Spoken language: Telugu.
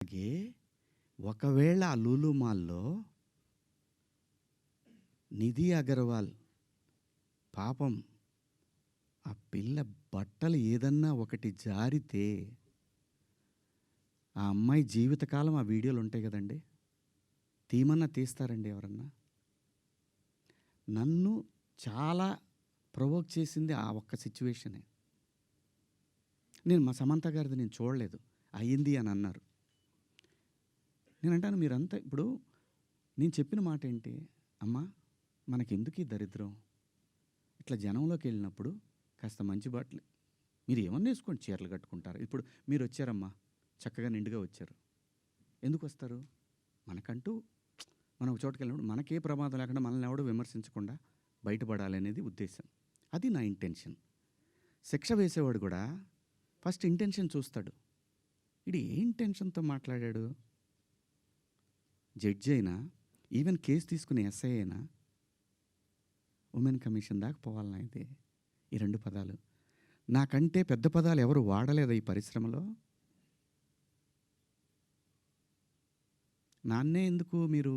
అలాగే ఒకవేళ ఆ లూలు మాల్‌లో నిధి అగర్వాల్ పాపం ఆ పిల్ల బట్టలు ఏదన్నా ఒకటి జారితే ఆ అమ్మాయి జీవితకాలం ఆ వీడియోలు ఉంటాయి కదండీ! తీయమన్నా తీస్తారండి ఎవరన్నా? నన్ను చాలా ప్రొవోక్ చేసింది ఆ ఒక్క సిట్యుయేషనే. మా సమంత గారిది నేను చూడలేదు. అయింది అని అన్నారు. నేనంటాను మీరంతా ఇప్పుడు నేను చెప్పిన మాట ఏంటి? అమ్మా మనకెందుకు ఈ దరిద్రం? ఇట్లా జనంలోకెళ్ళినప్పుడు కాస్త మంచి బట్టలు మీరు ఏమన్నా వేసుకోండి, చీరలు కట్టుకుంటారు. ఇప్పుడు మీరొచ్చారమ్మా, చక్కగా నిండుగా వచ్చారు. ఎందుకొస్తారు? మనకంటూ మనం ఒక చోటుకెళ్ళినప్పుడు మనకే ప్రమాదం లేకుండా మనల్ని ఎవడు విమర్శించకుండా బయటపడాలనేది ఉద్దేశం. అది నా ఇంటెన్షన్. శిక్ష వేసేవాడు కూడా ఫస్ట్ ఇంటెన్షన్ చూస్తాడు. ఈడు ఏ ఇంటెన్షన్‌తో మాట్లాడాడు? జడ్జి అయినా, ఈవెన్ కేస్ తీసుకునే ఎస్ఐ అయినా ఉమెన్ కమిషన్ దాకా పోవాలనా ఇది? ఈ 2 పదాలు. నాకంటే పెద్ద పదాలు ఎవరు వాడలేదా ఈ పరిశ్రమలో? నాన్నే ఎందుకు మీరు